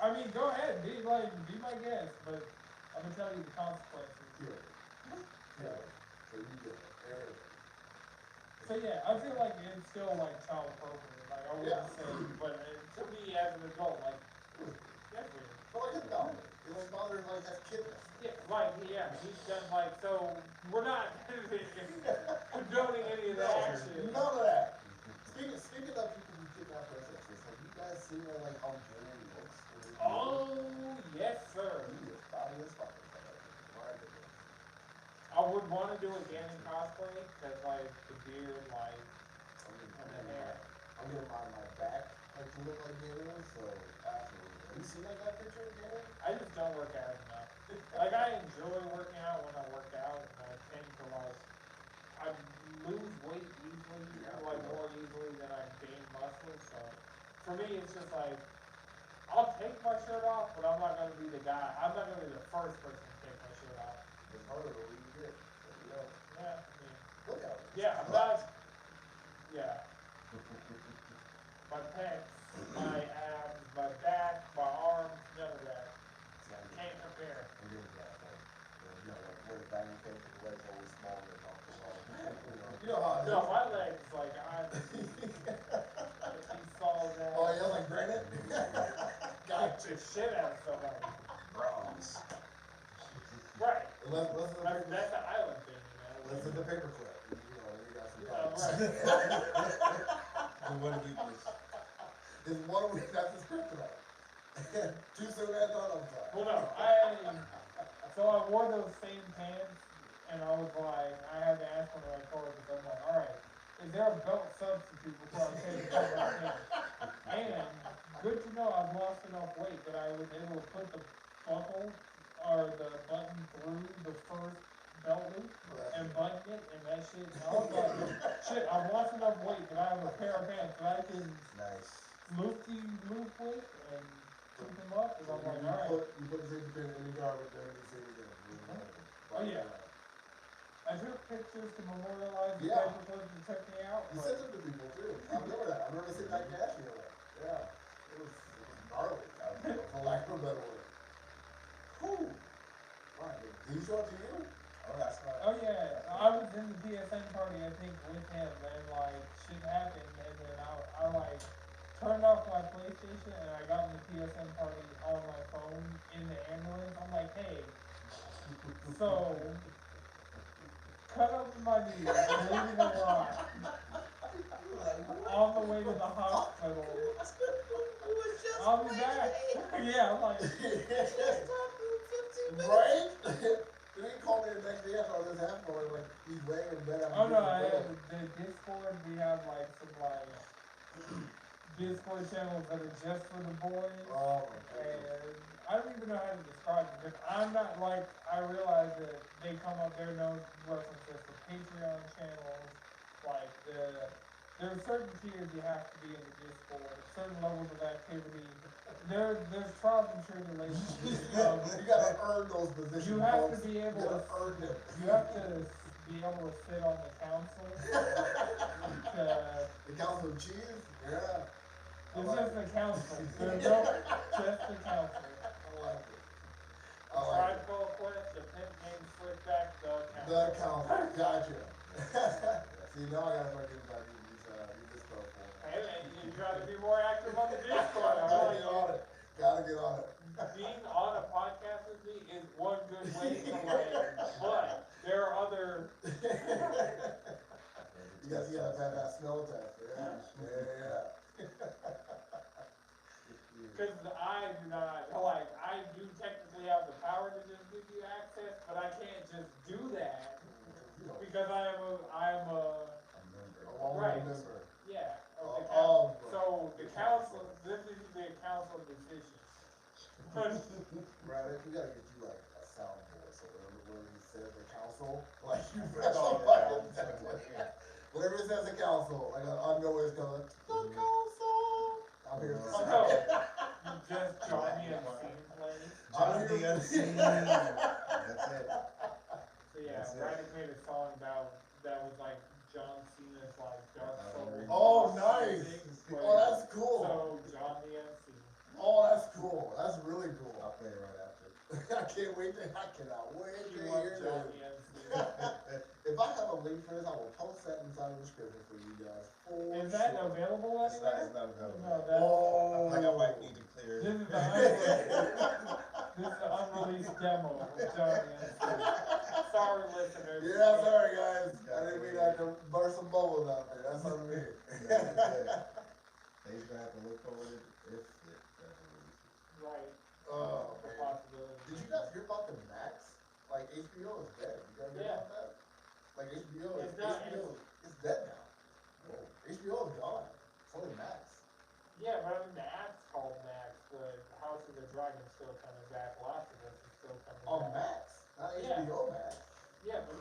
I mean, go ahead, be my guest, but I'm gonna tell you the consequences. Yeah. So you get it. Eric. So yeah, I feel like it's still like child appropriate. Like I wouldn't say, but to me as an adult, like that's weird. But like it's Bowser. It's like Bowser like has kidness. Yeah, like he's done like so. We're not condoning any of that action. None of that. Speaking of people who kidnap princesses, have you guys seen like how Gary looks? Oh yes, sir. He is body as fuck. My goodness. I would want to do a Ganon cosplay because like the beard, like and the hair. I'm gonna mind my back like to look like Gary, so absolutely. Have you seen like that picture of Gary? I just don't work out enough. Like I enjoy working out when I work out, and I tend to like I lose weight easily, like more easily than I gain muscle. So for me, it's just like I'll take my shirt off, but I'm not gonna be the guy. I'm not gonna be the first person to take my shirt off. It's harder the older you get. So, you know, Yeah, I mean, look at him. yeah, I'm not. Yeah, my pecs, my abs, my back, my arms, none of that. Can't compare. You know how it No, is. my legs, like he saw that. Oh, yeah, like granite? Gotcha. The shit out of somebody. bronze. Right. Listen That's an island thing, you know. to the paperclip. You know, you got some Yeah, problems. right. The one weakness. His one week, that's his kryptonite. Too soon I thought I'm sorry. Well, no, so I wore those same pants, and I was like, I had to ask one of my coworkers, I'm like, alright, is there a belt substitute before I take the pants? And, good to know I've lost enough weight that I was able to put the buckle, or the button through the first belt loop, and button it, and that shit, I was like, shit, I've lost enough weight that I have a pair of pants that I can Nice. move with, and keep them up, and I'm like, alright. You put the safety pin in the garbage, there and you say it again. Oh, yeah. I took pictures to memorialize the Yeah. paperclip that took me out. You but- sent them to people too. I remember that. I remember sitting back dashing it. Yeah. It was gnarly, for lack of a better word. Whew. Right. Did he show it to you? Oh, that's not. Oh yeah, I was in the PSN party, I think, with him, and like, shit happened, and then I like, turned off my PlayStation, and I got in the PSN party on my phone, in the ambulance, I'm like, hey, so, cut up my knee, and leave it alone, on the way to the hospital, I'll be back, yeah, I'm like, Right? They didn't call me the next day after all this happened, or like, he's laying in bed. oh no, I have the Discord, we have like some like Discord channels that are just for the boys. Oh my goodness. And I don't even know how to describe them, because I'm not like, I realize that they come up, they're known references to Patreon channels, like there are certain tiers you have to be in the Discord, certain levels of activity. There's trials and tribulations. You gotta earn those positions. You have folks. to be able You to, gotta earn them. you have to be able to sit on the council. The council of cheese? Yeah. It's just the council, there's no, just the council. I like it. I Tribe like it. Called Quest, the pimp named Slickback, the council. The council, gotcha. See, now I gotta start getting back into these Discord forums. Hey man, you gotta be more active on the Discord, I Gotta like get on it. Gotta get on it. Being on a podcast with me is one good way to like, but there are other, You gotta have that smell test, yeah. cause I do not, like, I do technically have the power to just give you access, but I can't just do that, You know, because I am a, along with Right. a member. yeah, of the Oh, council. So the council, this is the council decision. Brad, we gotta get you like a soundboard, so whenever he says the council, like you Oh, press on yeah, fucking template. Whenever it says the council, like I know where it's going, the council. I'm here. Oh, no. You just join me in scene plays. I'm John the here. Unseen. That's it. So yeah, That's it. Brandon made a song that was like John Cena's like Dark Soul. Oh, nice. But- Oh, that's cool. So John the MC. Oh, that's cool. That's really cool. I'll play it right after. I can't wait to. I cannot wait to You love hear John this. the MC. If I have a link for this, I will post that inside of the description for you guys. For Is that sure. available It's not, anywhere? it's not available. No, that's, Oh. I think I might need to clear this it. is the unreleased demo of John the MC. Sorry, listeners. Yeah, sorry guys. I didn't mean I could burst some bubbles out there. That's on me. He's gonna have to look forward if it doesn't release. Right. Oh, The man. possibility. Did you guys hear about the Max? Like HBO is dead. You guys hear Yeah. about that? Like HBO is It's not- HBO is dead now. HBO is gone. It's only Max. Yeah, but I mean, the app's called Max, but House of the Dragon still coming back, Last of Us is still coming On back. Max, not Yeah. HBO Max. Yeah, but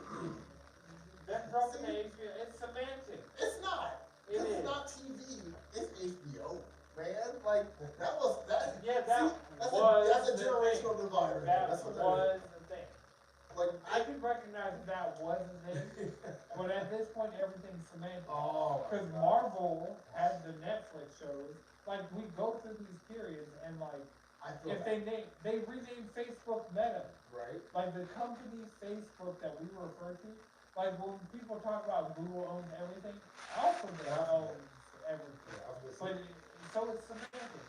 them dropping the HBO, it's semantic. It's not. It It's is. not TV. It's HBO. Man, like that was that. Yeah, that see, that's was that's a the generational thing. divide. Right there. That That's what that was the thing. is. Like I can recognize that was the thing, but at this point, everything's semantic. oh, my Because God. Marvel had the Netflix shows, like, we go through these periods, and like, I feel if that, they renamed Facebook Meta. right? Like the company Facebook that we refer to, like when people talk about Google owns everything, Alphabet owns everything. Yeah, I was But, gonna say, so it's semantic.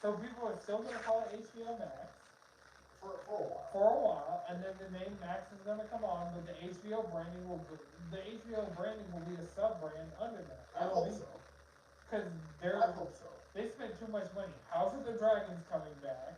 So people are still gonna call it HBO Max for a while. for a while, and then the name Max is gonna come on, but the HBO branding will be a sub-brand under that. I hope so. Cause I hope so. they spent too much money. House of the Dragon's coming back.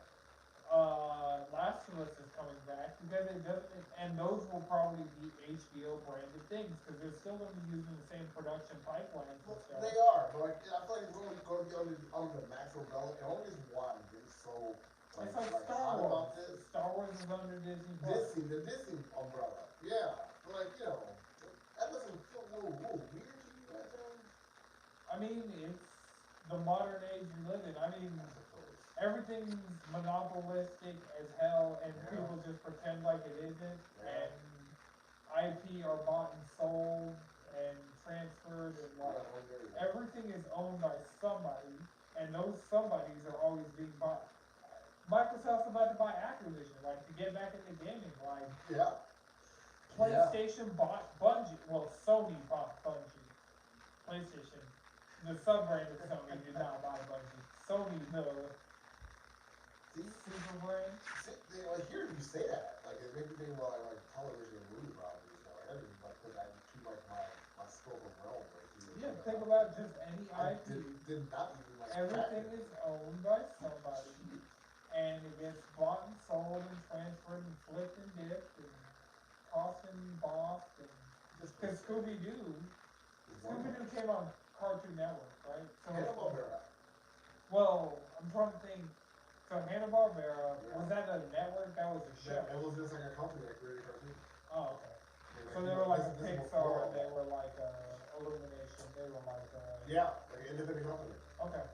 Last of Us is coming back because it doesn't, and those will probably be HBO branded things because they're still going to be using the same production pipelines and stuff. They are, but like, I feel like it's only going to be under the Max umbrella. And only reason why I'm getting so It's like Star hot Wars. about this. Star Wars is under Disney Plus. The Disney umbrella. Yeah, but like that doesn't feel a little weird to you right now. I mean, it's the modern age we live in. I mean, I suppose. everything's monopolistic as hell, and Yeah. people just pretend like it isn't, Yeah. and IP are bought and sold and transferred, and like everything is owned by somebody, and those somebodies are always being bought. Microsoft's about to buy Activision, like to get back into gaming. Like Yeah. PlayStation bought Bungie. Well, Sony bought Bungie. PlayStation, the sub-brand of Sony, did not buy Bungie. Sony, the See, super brand. like hearing you say that, like it made me think about like television and movie properties. Like I didn't like put that into like my scope of realm right here. Yeah, think about just any I IP. did not even like Everything factor. is owned by somebody, and it gets bought and sold and transferred and flipped and dipped and tossed and bossed. And Just because Scooby-Doo one of came on Cartoon Network, right? So Hannibal I'm trying to think. So Hanna-Barbera, Yeah. was that a network? That was a show. It was just like a company that created cartoons. Oh, okay. Like, So you they know, were like a this is Pixar, before all and they that. were like Illumination. They were like Yeah, like an independent company. okay.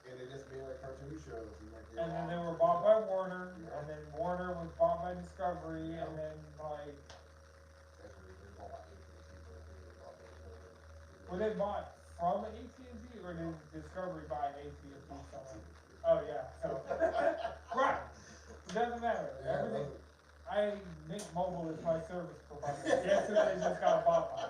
And they just made like cartoon shows and like And then they were bought by Warner, Yeah. and then Warner was bought by Discovery, Yeah. and then like, Actually, they bought like 18 people. I think they bought like, were they bought from AT&T or did Discovery buy AT&T something? Oh yeah, so right. It doesn't matter. Yeah, Everything. those I Mint Mobile is my service provider. Guess who they just got bought by?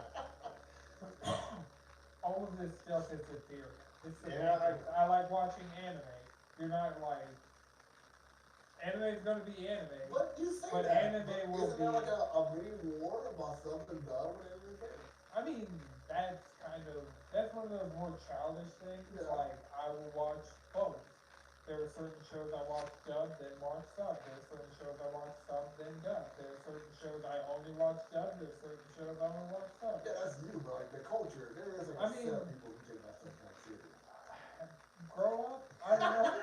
All of this stuff is ethereal. It's Yeah, semantics. I like watching anime. You're not like anime is gonna be anime. But you say But that, anime but will isn't there be- like a mini war about something done with anime? I mean, that's one of those more childish things. Yeah. Like I will watch both. There are certain shows I watch dubbed and watch subbed. There are certain shows I watch subbed and dubbed. There are certain shows I only watch dubbed. There are certain shows I only watch subbed. Yeah, that's you, but like the culture, there is like I a mean- set of people who take that stuff kind of serious. Grow up? I don't know.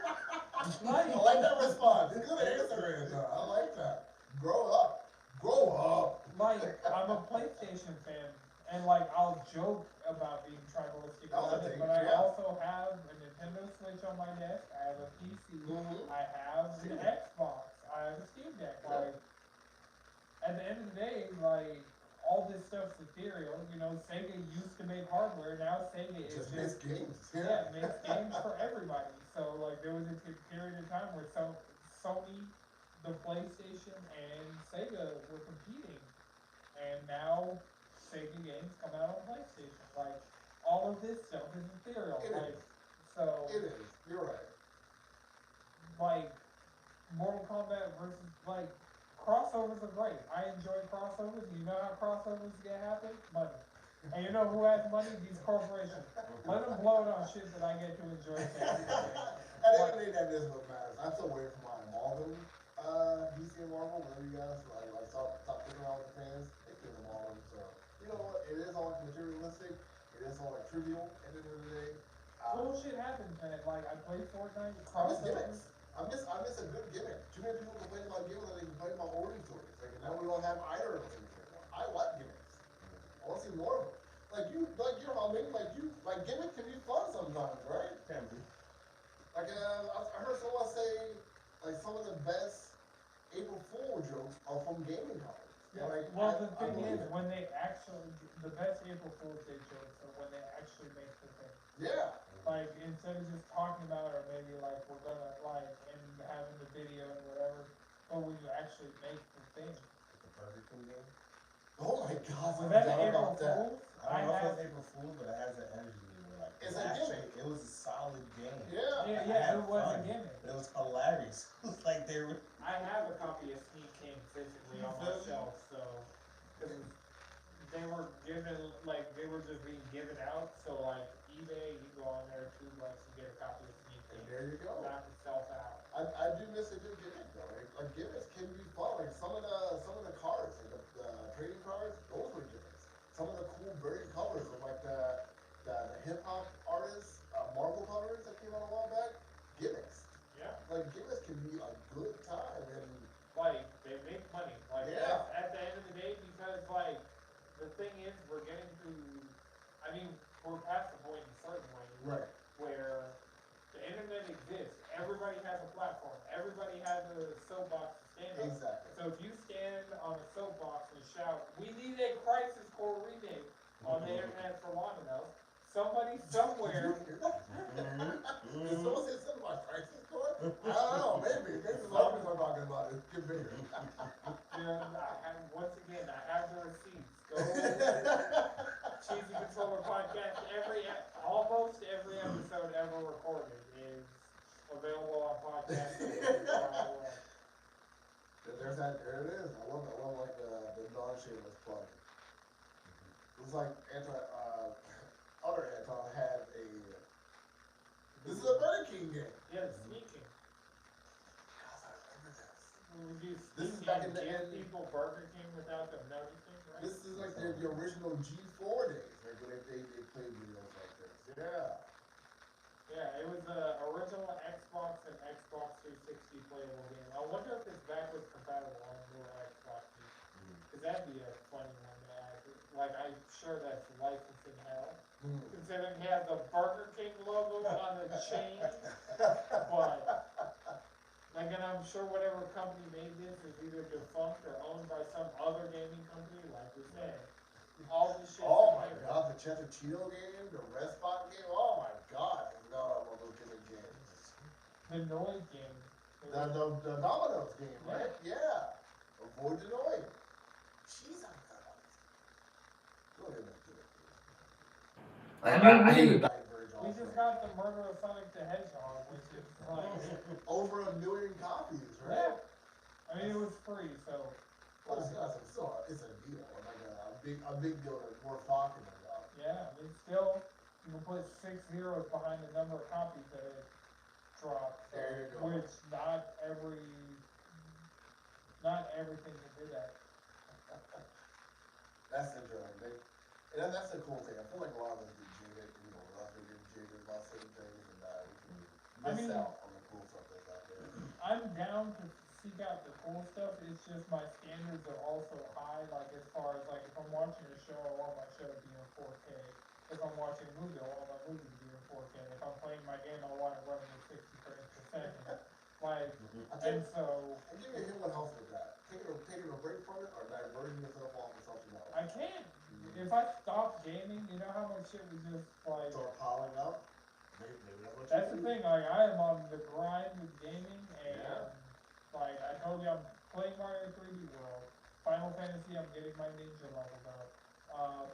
I like that response. It's good answer, Anton. I like that. Grow up. Grow up. Like, I'm a PlayStation fan, and like, I'll joke about being tribalistic That was about a it, thing, but I yeah. also have a Nintendo Switch on my desk, I have a PC, Mhm. I have an Xbox, I have a Steam Deck, Yeah. like, at the end of the day, like, all this stuff's ethereal, you know, Sega used to make hardware, now Sega is Just makes just, games. yeah, it makes games for everybody, so like, there was a period of time where Sony, the PlayStation, and Sega were competing. And now Sega games come out on PlayStation. Like all of this stuff is ethereal. It Like is. so, It is. You're right. like Mortal Kombat versus like crossovers are great. I enjoy crossovers. You know how crossovers get happen? Money. And you know who has money? These corporations. Let them blow it on shit that I get to enjoy. At the end of the day, that is what matters. I'm still waiting for my Marvel, DC and Marvel. Whenever you guys like stop figuring out with the fans, they give them all them. So you know what? It is all like materialistic. It is all like trivial. At the end of the day, Bullshit happens, man. Like I play Fortnite. I miss Crossovers. gimmicks. I miss a good gimmick. Too many people complain about gimmicks and they complain about origin stories. Like now we don't have either of those things anymore. I like gimmicks. I want to see more of them. Like you know what I mean? Like gimmicks can be fun sometimes, right? Can be. Like I heard someone say like some of the best April Fool jokes are from gaming cards. Yeah, Like, well, I the thing believe is, it. when they actually, the best April Fool's Day jokes are when they actually make the thing. Yeah. Like, instead of just talking about it, or maybe like, we're gonna, like, and having the video and whatever, but when you actually make the thing. The Burger King game. Oh my God, I Was that forgot April about that. Fool's? I don't know if have, it's April Fool, but it has an energy to it. Like, It's it's a actually, gimmick. it was a solid game. Yeah. yeah, I yeah, had it was a fun. gimmick. But it was hilarious. It was like they were. I have a copy of Sneak King physically on my shelf, so, cause they were given, like, they were just being given out, so like, eBay, you go on there, $2, you get a copy of Sneak And King. there you go. Knock itself out. I do miss a good gimmick though. Like gimmicks can be fun. Like some of the cards, like the trading cards, those were gimmicks. Some of the cool variant colors of like the hip hop artists, Marvel covers that came out a while back, gimmicks. Yeah. Like gimmicks can be a good time and Like, they make money, like, Yeah. at the end of the day, because like, the thing is, we're getting to, I mean, we're past the point in certain ways, right. where the internet exists, everybody has a platform, everybody has a soapbox to stand on. Exactly. So if you stand on a soapbox and shout, we need a Crisis Core remake on the internet for long enough, somebody somewhere, Did someone say something about Crisis Core? I don't know, maybe the lobbies we're talking about is get bigger. once again, I have the receipts, go Cheesy Controller Podcast, almost every episode ever recorded is available on podcast. There it is. I love like the non-shameless plug. It was like other Anton had a, this is a Burger King game. Yeah, sneaking. God, I remember this. Would you This is sneak back and in the give end. people Burger King without them noticing, right? This is like the original G4 days, like when they played videos like this. Yeah. Yeah, it was a original Xbox and Xbox 360 playable game. I wonder if it's backwards compatible on newer Xboxes. Cause that'd be a funny one to add. Like, I'm sure that's licensing hell. Considering he has the Burger King logo on the chain, but, like, and I'm sure whatever company made this is either defunct or owned by some other gaming company, like we said. All this shit's Oh my in here. god, the Cheddar Cheeto game, the Respot game, oh my god, I forgot about those gimmick games. The Noid game. The Domino's game, right? Yeah. Avoid the noise. Jeez, I forgot about this. Go ahead and do it. I hate it. Diverge We off just of- got the murder of Sonic the Hedgehog, which is like, Over 1 million copies, right? yeah. I mean, it was free, so. Well, it's a deal, like a big deal that's worth talking about. Yeah, I mean, still, you can put 6 zeros behind the number of copies that it dropped. So, There you go. which not everything can do that. That's interesting. And that's the cool thing. I feel like a lot of us get jaded, a lot of us get jaded about certain things, and we miss out on the cool stuff that's out there. I'm down to seek out the cool stuff, it's just my standards are also high, like as far as like if I'm watching a show, I want my show to be in 4K. If I'm watching a movie, I want my movie to be in 4K. If I'm playing my game, I want it running at 60 frames per second. Like, and so, And give me a hint what helps with that. Taking a break from it or diverting yourself off of something else. I can't. If I stop gaming, you know how much shit we just like. Start piling up. Maybe that's what That's you the need. thing. Like I am on the grind with gaming, and Yeah. like I told you, I'm playing Mario 3D World. Final Fantasy, I'm getting my ninja leveled up.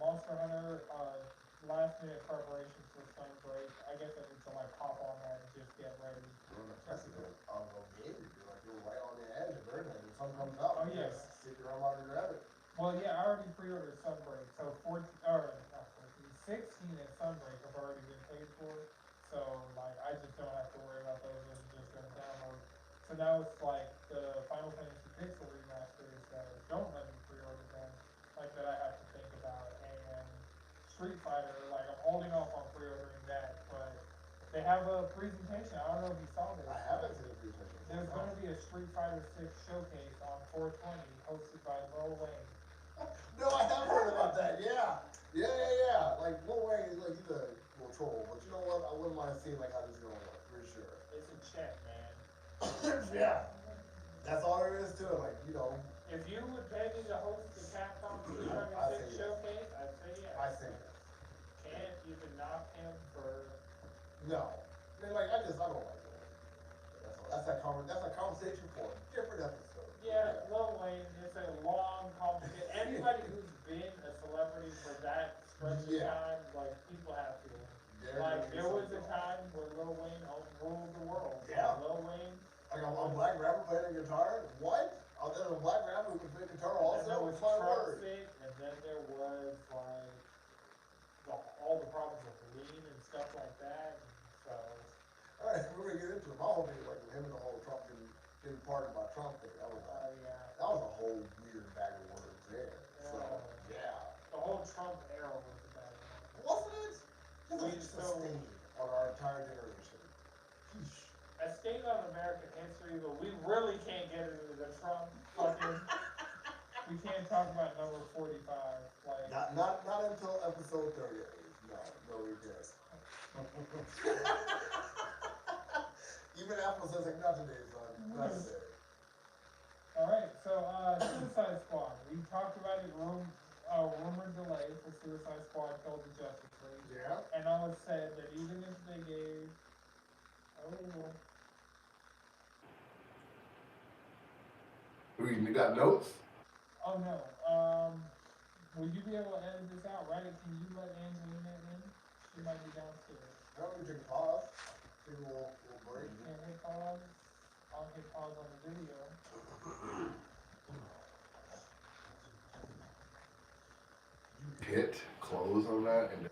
Monster Hunter, last minute preparations for Sunbreak. I guess I need to like hop on that and just get ready. You're on the precipice of a game. You're like you're right on the edge of burning. If something comes up, Oh, you yeah. just stick around while you grab it. Well, yeah, I already pre-ordered Sunbreak, so 14, or not 14, 16 and Sunbreak have already been paid for. So like I just don't have to worry about those. Those are just gonna download. So now it's like the Final Fantasy Pixel remasters that don't let me pre-order them, like that I have to think about. And Street Fighter, like I'm holding off on pre-ordering that, but they have a presentation. I don't know if you saw this. I haven't seen a presentation. There's gonna be a Street Fighter 6 showcase on 420 hosted by Lil Wayne. No, I have heard about that. Yeah. Like Lil Wayne is like he's a little troll, but you know what? I wouldn't mind seeing like how this is gonna work for sure. It's a check, man. Yeah. That's all there is to it. Like If you would pay me to host the Capcom I'd 306 say yes. showcase, I'd say yes. I think Can't even knock him for. no. I mean, like I don't like Lil Wayne. That's a conversation for a different episode. Yeah, Lil Wayne, it's a long, complicated. Anybody who's been a celebrity for that stretch of Yeah. time, like people have feelings. There Like is there was a something. time where Lil Wayne ruled the world. Yeah. Lil Wayne. Like a black rapper playing a guitar. What? Oh, there's a black rapper who can play guitar And then there also. was It's my Trump word. sick, and then there was like all the problems with lean and stuff like that. And so All right, we're gonna get into it. My whole thing is like him and the whole Trump getting pardoned by Trump thing. That yeah, was a whole weird bag of words there. So yeah, the whole Trump era was a bad one. wasn't it? It's like just a So- stain on our entire generation. Sheesh. A stain on American history, but we really can't get into the Trump fucking. We can't talk about number 45. Like, Not until episode 38. No regrets. Even Apple says like not today, son. Not today. alright, so Suicide Squad. We talked about it. Rumored delay for Suicide Squad killed the Justice League. Yeah. And I was said that even if they gave. You got notes? Oh no. Will you be able to edit this out, right? Can you let Angelina in? She might be downstairs. Now we can pause. Maybe we'll break. Can hit pause. I'll hit pause on the video. Hit close on that and